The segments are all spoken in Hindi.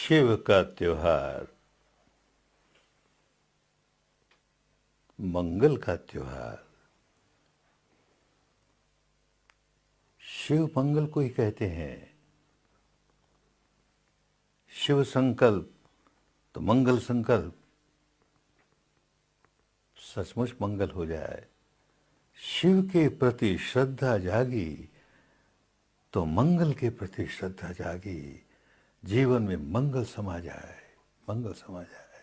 शिव का त्योहार, मंगल का त्योहार। शिव मंगल को ही कहते हैं। शिव संकल्प तो मंगल संकल्प, सचमुच मंगल हो जाए। शिव के प्रति श्रद्धा जागी तो मंगल के प्रति श्रद्धा जागी। जीवन में मंगल समा जाए, मंगल समा जाए।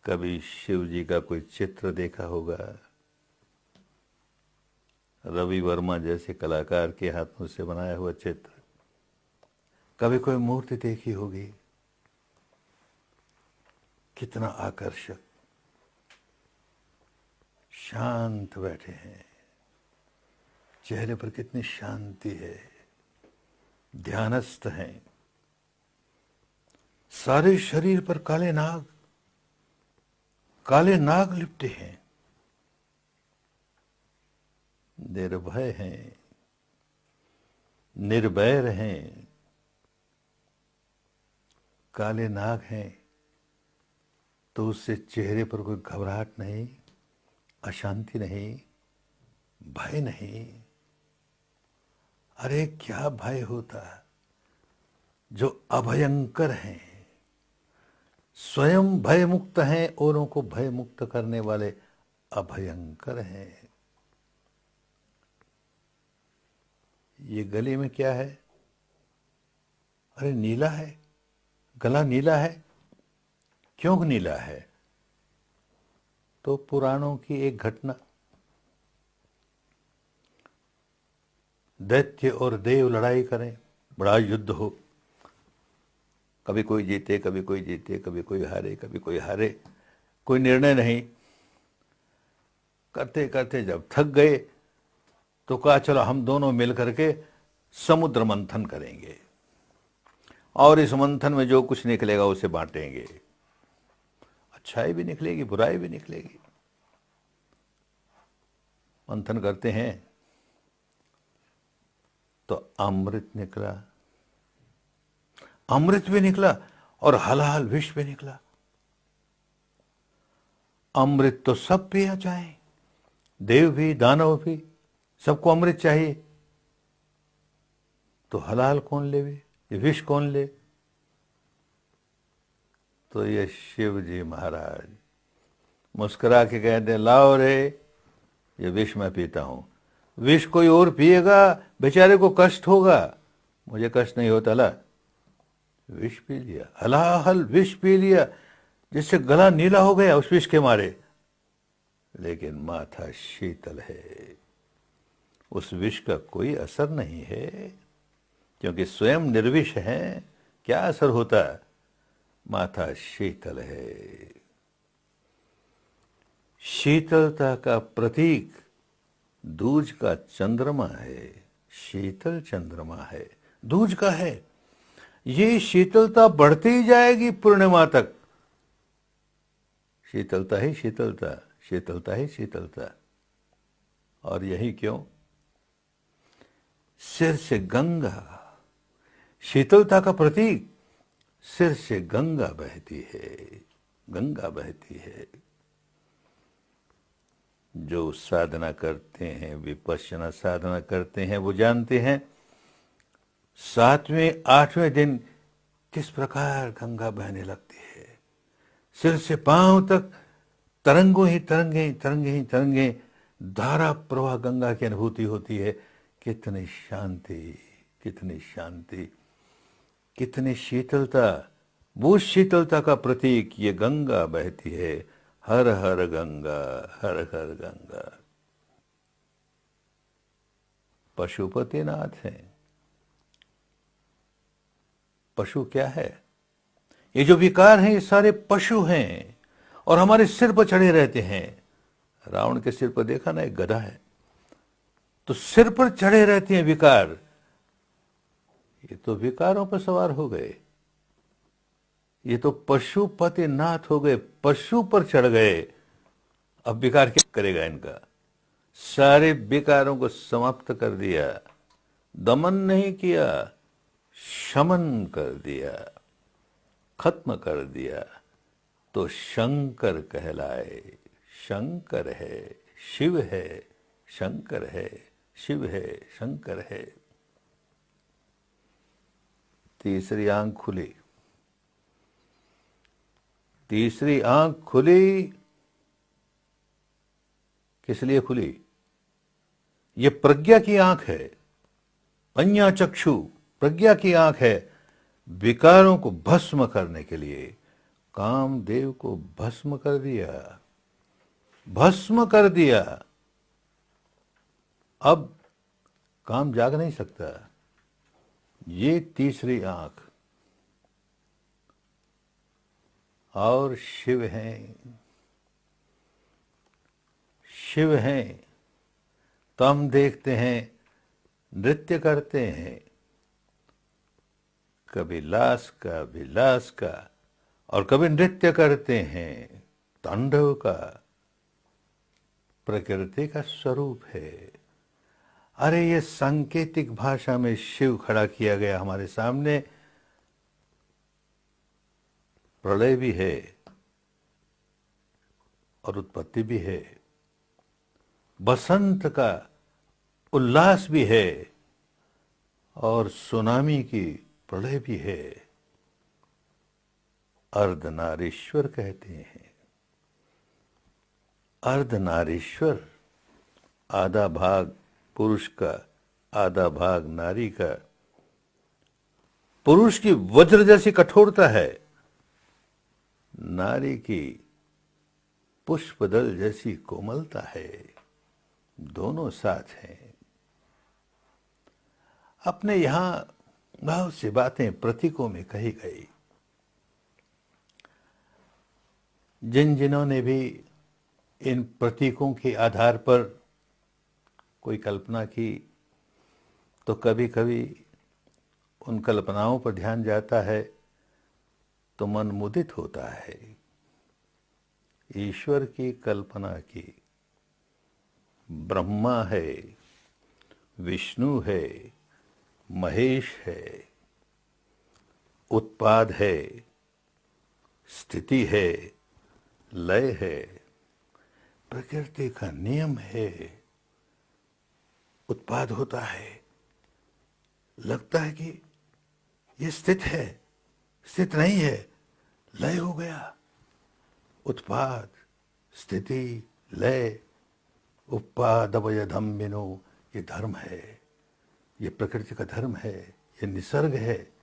कभी शिव जी का कोई चित्र देखा होगा? रवि वर्मा जैसे कलाकार के हाथों से बनाया हुआ चित्र। कभी कोई मूर्ति देखी होगी? कितना आकर्षक, शांत बैठे हैं, चेहरे पर कितनी शांति है, ध्यानस्थ हैं। सारे शरीर पर काले नाग लिपटे हैं, निर्भय हैं, निर्भय रहें। काले नाग हैं तो उससे चेहरे पर कोई घबराहट नहीं, अशांति नहीं, भय नहीं। अरे क्या भय होता है जो अभयंकर हैं, स्वयं भय मुक्त हैं, औरों को भय मुक्त करने वाले अभयंकर हैं। ये गले में क्या है? अरे नीला है, गला नीला है। क्यों नीला है? तो पुराणों की एक घटना, दैत्य और देव लड़ाई करें, बड़ा युद्ध हो, कभी कोई जीते, कभी कोई जीते, कभी कोई हारे, कभी कोई हारे, कोई निर्णय नहीं। करते करते जब थक गए तो कहा चलो हम दोनों मिल करके समुद्र मंथन करेंगे और इस मंथन में जो कुछ निकलेगा उसे बांटेंगे। अच्छाई भी निकलेगी, बुराई भी निकलेगी। मंथन करते हैं तो अमृत निकला, अमृत भी निकला और हलाल विष भी निकला। अमृत तो सब पिया चाहे, देव भी दानव भी, सबको अमृत चाहिए। तो हलाल कौन लेवे, ये विष कौन ले? तो ये शिव जी महाराज मुस्कुरा के कहते हैं लाओ रे, ये विष मैं पीता हूं। विष कोई और पिएगा बेचारे को कष्ट होगा, मुझे कष्ट नहीं होता। ला विष पी लिया, हलाहल विष पी लिया, जिससे गला नीला हो गया उस विष के मारे, लेकिन माथा शीतल है। उस विष का कोई असर नहीं है, क्योंकि स्वयं निर्विष है। क्या असर होता है? माथा शीतल है। शीतलता का प्रतीक दूज का चंद्रमा है, शीतल चंद्रमा है, दूज का है। ये शीतलता बढ़ती ही जाएगी पूर्णिमा तक। शीतलता ही शीतलता, शीतलता ही शीतलता। और यही क्यों? सिर से गंगा, शीतलता का प्रतीक, सिर से गंगा बहती है, गंगा बहती है। जो साधना करते हैं, विपश्यना साधना करते हैं, वो जानते हैं 7वें 8वें दिन किस प्रकार गंगा बहने लगती है। सिर से पांव तक तरंगों ही तरंगे, तरंगे ही तरंगे, धारा प्रवाह गंगा की अनुभूति होती है। कितनी शांति, कितनी शांति, कितनी शीतलता। वो शीतलता का प्रतीक ये गंगा बहती है। हर हर गंगा, हर हर गंगा। पशुपतिनाथ हैं। पशु क्या है? ये जो विकार हैं ये सारे पशु हैं और हमारे सिर पर चढ़े रहते हैं। रावण के सिर पर देखा ना, एक गधा है, तो सिर पर चढ़े रहते हैं विकार। ये तो विकारों पर सवार हो गए, ये तो पशुपतिनाथ हो गए, पशु पर चढ़ गए। अब विकार क्या करेगा इनका? सारे विकारों को समाप्त कर दिया, दमन नहीं किया, शमन कर दिया, खत्म कर दिया तो शंकर कहलाए। शंकर है, शिव है, शंकर है, शिव है, शंकर है। तीसरी आंख खुली। तीसरी आंख खुली, किस लिए खुली? ये प्रज्ञा की आंख है। पඤ्ञा चक्षु प्रज्ञा की आंख है, विकारों को भस्म करने के लिए। कामदेव को भस्म कर दिया, भस्म कर दिया। अब काम जाग नहीं सकता। ये तीसरी आंख। और शिव हैं, शिव हैं तो हम देखते हैं नृत्य करते हैं, कभी लास का, विलास का, और कभी नृत्य करते हैं तांडव का। प्रकृति का स्वरूप है। अरे ये सांकेतिक भाषा में शिव खड़ा किया गया हमारे सामने। प्रलय भी है और उत्पत्ति भी है, बसंत का उल्लास भी है और सुनामी की प्रलय भी है। अर्धनारीश्वर कहते हैं। अर्धनारीश्वर, आधा भाग पुरुष का, आधा भाग नारी का। पुरुष की वज्र जैसी कठोरता है, नारी की पुष्पदल जैसी कोमलता है। दोनों साथ हैं। अपने यहां बहुत सी बातें प्रतीकों में कही गई। जिन्होंने भी इन प्रतीकों के आधार पर कोई कल्पना की, तो कभी कभी उन कल्पनाओं पर ध्यान जाता है तो मन मुदित होता है। ईश्वर की कल्पना की। ब्रह्मा है, विष्णु है, महेश है, उत्पाद है, स्थिति है, लय है। प्रकृति का नियम है। उत्पाद होता है, लगता है कि ये स्थित है, स्थित नहीं है, लय हो गया। उत्पाद, स्थिति, लय, उपादवयधम्बिनो, ये धर्म है, ये प्रकृति का धर्म है, ये निसर्ग है।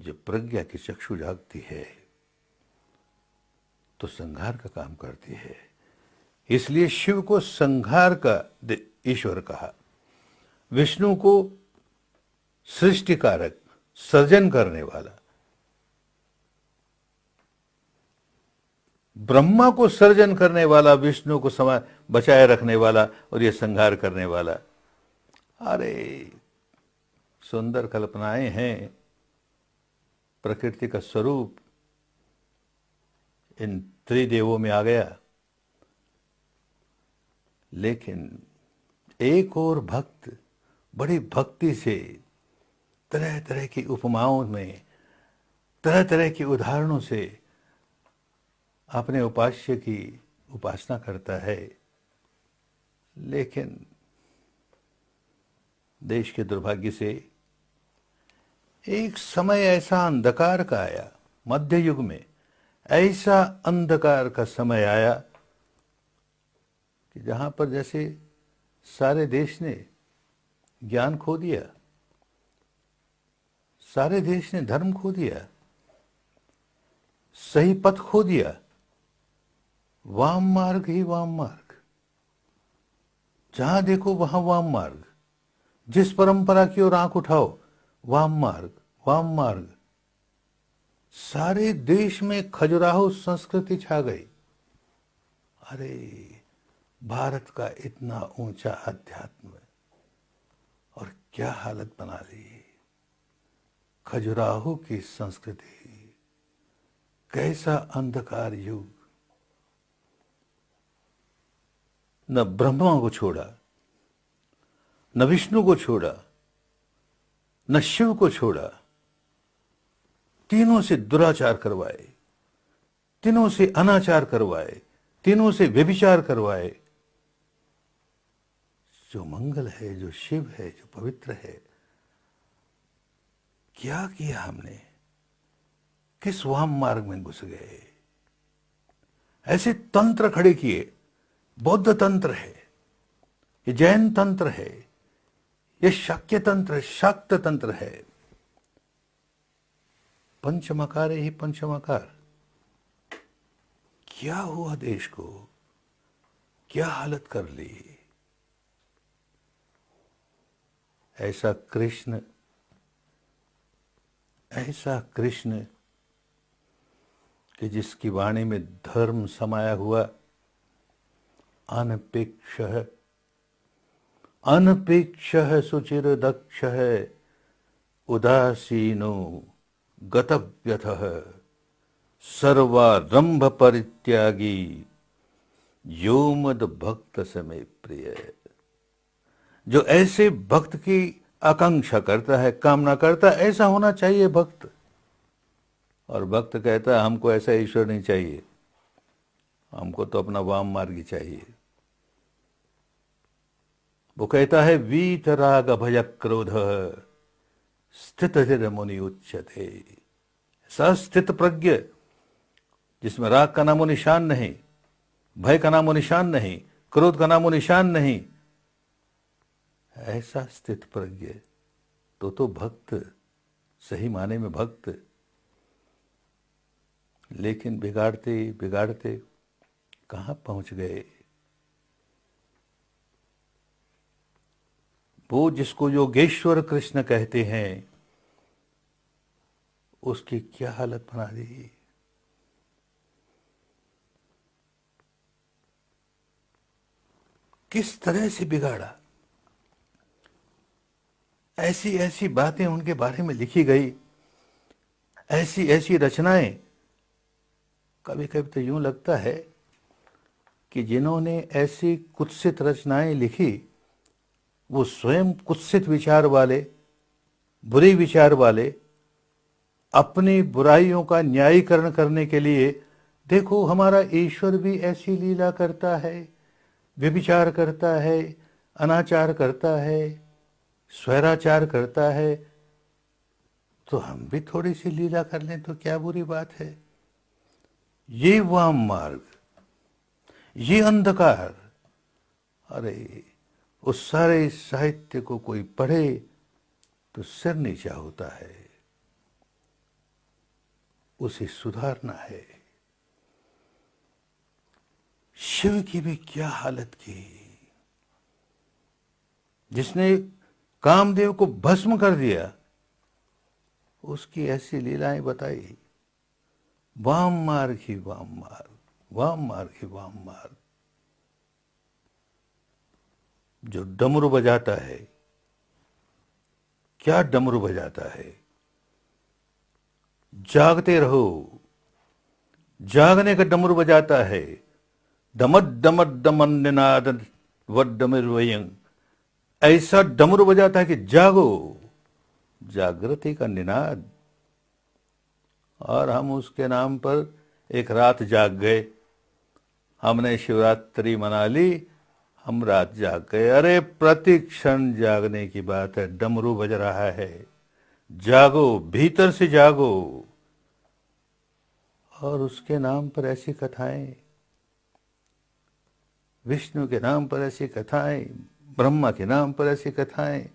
जब प्रज्ञा की चक्षु जागती है तो संहार का काम करती है। इसलिए शिव को संहार का ईश्वर कहा, विष्णु को सृष्टि कारक, सर्जन करने वाला, ब्रह्मा को सर्जन करने वाला, विष्णु को बचाए रखने वाला और ये संहार करने वाला। अरे सुंदर कल्पनाएं हैं। प्रकृति का स्वरूप इन त्रिदेवों में आ गया। लेकिन एक और भक्त बड़ी भक्ति से तरह तरह की उपमाओं में, तरह तरह के उदाहरणों से अपने उपास्य की उपासना करता है। लेकिन देश के दुर्भाग्य से एक समय ऐसा अंधकार का आया, मध्य युग में ऐसा अंधकार का समय आया कि जहां पर जैसे सारे देश ने ज्ञान खो दिया, सारे देश ने धर्म खो दिया, सही पथ खो दिया। वाम मार्ग ही वाम मार्ग, जहां देखो वहां वाम मार्ग। जिस परंपरा की ओर आंख उठाओ, वाम मार्ग, वाम मार्ग। सारे देश में खजुराहो संस्कृति छा गई। अरे भारत का इतना ऊंचा अध्यात्म और क्या हालत बना ली। खजुराहो की संस्कृति, कैसा अंधकार युग। न ब्रह्मा को छोड़ा, न विष्णु को छोड़ा, न शिव को छोड़ा, तीनों से दुराचार करवाए, तीनों से अनाचार करवाए, तीनों से व्यभिचार करवाए। जो मंगल है, जो शिव है, जो पवित्र है, क्या किया हमने? किस वाम मार्ग में घुस गए? ऐसे तंत्र खड़े किए। बौद्ध तंत्र है, ये जैन तंत्र है, ये शाक्य तंत्र, शाक्त तंत्र है। पंचमकार ही पंचमकार। क्या हुआ देश को? क्या हालत कर ली? ऐसा कृष्ण कि जिसकी वाणी में धर्म समाया हुआ, अनपेक्षः सुचिरदक्षः उदासीनो गतव्यथः सर्वारंभ परित्यागी यो मद भक्त समय प्रिय। जो ऐसे भक्त की आकांक्षा करता है, कामना करता है, ऐसा होना चाहिए भक्त। और भक्त कहता है हमको ऐसा ईश्वर नहीं चाहिए, हमको तो अपना वाम मार्ग ही चाहिए। वो कहता है वीत राग भय क्रोध स्थित धीर मुनि उच्यते। सस्थित प्रज्ञ, जिसमें राग का नामो निशान नहीं, भय का नामो निशान नहीं, क्रोध का नामो निशान नहीं, ऐसा स्थित प्रज्ञ तो भक्त, सही माने में भक्त। लेकिन बिगाड़ते बिगाड़ते कहां पहुंच गए? वो जिसको योगेश्वर कृष्ण कहते हैं, उसकी क्या हालत बना दी? किस तरह से बिगाड़ा? ऐसी ऐसी बातें उनके बारे में लिखी गई, ऐसी ऐसी रचनाएं। कभी कभी तो यूं लगता है कि जिन्होंने ऐसी कुत्सित रचनाएं लिखी, वो स्वयं कुत्सित विचार वाले, बुरे विचार वाले, अपनी बुराइयों का न्यायीकरण करने के लिए, देखो हमारा ईश्वर भी ऐसी लीला करता है, व्यभिचार करता है, अनाचार करता है, स्वैराचार करता है, तो हम भी थोड़ी सी लीला कर लें तो क्या बुरी बात है? ये वाम मार्ग, ये अंधकार, अरे उस सारे साहित्य को कोई पढ़े तो सिर नीचा होता है। उसे सुधारना है। शिव की भी क्या हालत की, जिसने कामदेव को भस्म कर दिया, उसकी ऐसी लीलाएं बताई। वाम मार्ग ही वाम मार्ग, वाम मार्ग ही वाम मार्ग। जो डमरू बजाता है, क्या डमरू बजाता है? जागते रहो, जागने का डमरू बजाता है। डमद डमद दमन निनाद वड्डमिर्वयं। ऐसा डमरू बजाता है कि जागो, जागृति का निनाद। और हम उसके नाम पर एक रात जाग गए। हमने शिवरात्रि मना ली, हम रात जाग गए। अरे प्रति क्षण जागने की बात है, डमरू बज रहा है, जागो, भीतर से जागो। और उसके नाम पर ऐसी कथाएं, विष्णु के नाम पर ऐसी कथाएं, ब्रह्मा के नाम पर ऐसी कथाएं,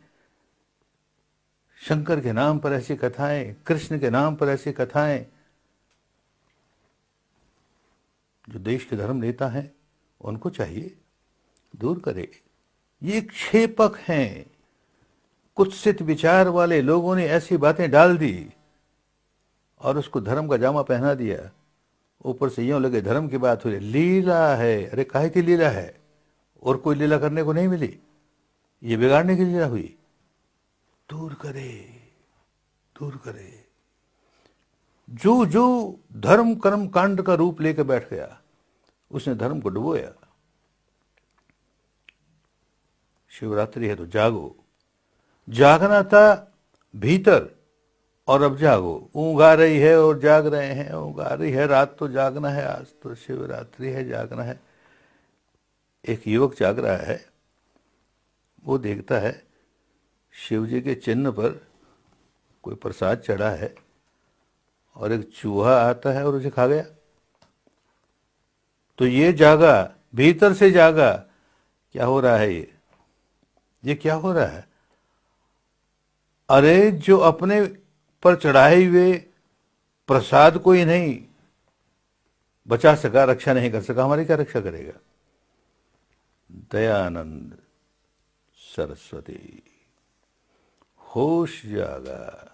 शंकर के नाम पर ऐसी कथाएं, कृष्ण के नाम पर ऐसी कथाएं। जो देश के धर्म नेता हैं, उनको चाहिए दूर करे। ये क्षेपक हैं, कुत्सित विचार वाले लोगों ने ऐसी बातें डाल दी और उसको धर्म का जामा पहना दिया। ऊपर से यूं लगे धर्म की बात हो रही, लीला है। अरे काहे की लीला है? और कोई लीला करने को नहीं मिली, ये बिगाड़ने की लीला हुई। दूर करे, दूर करे। जो जो धर्म कर्म कांड का रूप लेकर बैठ गया, उसने धर्म को डुबोया। शिवरात्रि है तो जागो। जागना था भीतर और अब जागो। ऊँघ आ रही है और जाग रहे हैं, ऊँघ आ रही है, रात तो जागना है, आज तो शिवरात्रि है, जागना है। एक युवक जाग रहा है, वो देखता है शिव जी के चिन्ह पर कोई प्रसाद चढ़ा है और एक चूहा आता है और उसे खा गया। तो ये जागा, भीतर से जागा। क्या हो रहा है ये क्या हो रहा है? अरे जो अपने पर चढ़ाए हुए प्रसाद को ही नहीं बचा सका, रक्षा नहीं कर सका, हमारी क्या रक्षा करेगा? दयानंद सरस्वती, होश जागा।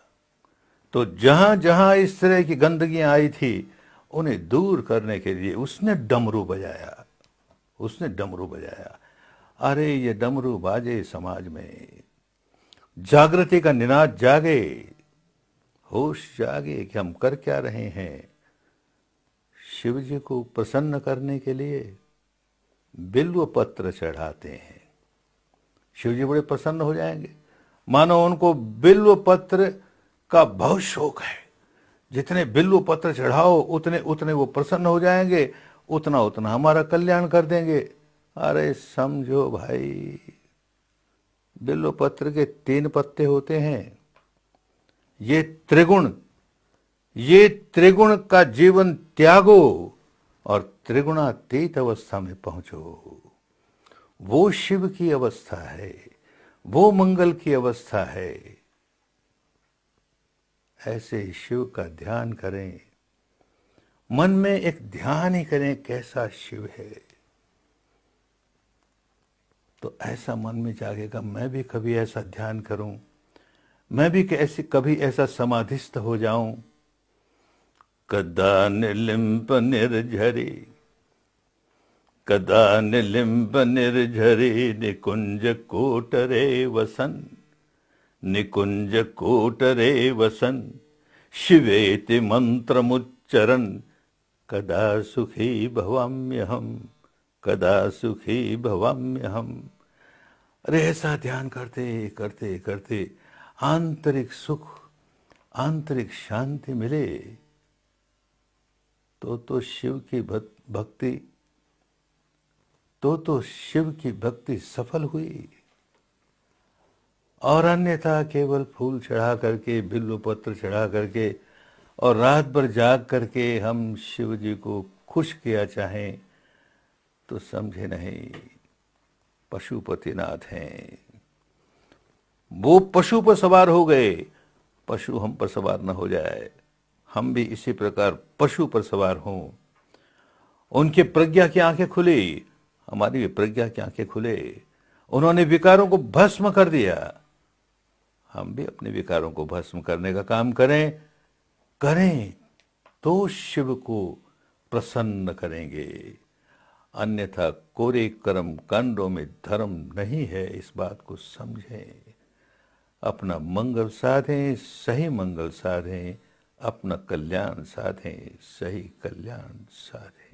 तो जहां जहां इस तरह की गंदगियां आई थी, उन्हें दूर करने के लिए उसने डमरू बजाया, उसने डमरू बजाया। अरे ये डमरू बाजे समाज में, जागृति का निनाद जागे, होश जागे कि हम कर क्या रहे हैं। शिव जी को प्रसन्न करने के लिए बिल्व पत्र चढ़ाते हैं, शिव जी बड़े प्रसन्न हो जाएंगे। मानो उनको बिल्व पत्र का बहुत शौक है। जितने बिल्व पत्र चढ़ाओ उतने उतने वो प्रसन्न हो जाएंगे, उतना उतना हमारा कल्याण कर देंगे। अरे समझो भाई, बिल्व पत्र के 3 पत्ते होते हैं। ये त्रिगुण का जीवन त्यागो और त्रिगुणातीत अवस्था में पहुंचो। वो शिव की अवस्था है, वो मंगल की अवस्था है। ऐसे शिव का ध्यान करें, मन में एक ध्यान ही करें कैसा शिव है, तो ऐसा मन में जागेगा मैं भी कभी ऐसा ध्यान करूं, मैं भी कभी ऐसा समाधिस्थ हो जाऊं। कदा निलिम्प निर्झरी, कदा निलिम्प निर्झरी, निकुंज कोटरे वसन, निकुंज कोटरे वसन, शिवेति मंत्रमुच्चरन्, कदा सुखी भवाम्यहम, कदा सुखी भवाम्यहम। अरे ऐसा ध्यान करते करते करते आंतरिक सुख, आंतरिक शांति मिले तो शिव की भक्ति, तो शिव की भक्ति सफल हुई। और अन्यथा केवल फूल चढ़ा करके, बिल्व पत्र चढ़ा करके और रात भर जाग करके हम शिव जी को खुश किया चाहें तो समझे नहीं, पशुपतिनाथ हैं। वो पशु पर सवार हो गए, पशु हम पर सवार न हो जाए, हम भी इसी प्रकार पशु पर सवार हों। उनके प्रज्ञा की आंखें खुली, हमारी भी प्रज्ञा की आंखें खुले। उन्होंने विकारों को भस्म कर दिया, हम भी अपने विकारों को भस्म करने का काम करें तो शिव को प्रसन्न करेंगे। अन्यथा कोरे कर्म कांडों में धर्म नहीं है, इस बात को समझें। अपना मंगल साधें, सही मंगल साधें, अपना कल्याण साधें, सही कल्याण साधें।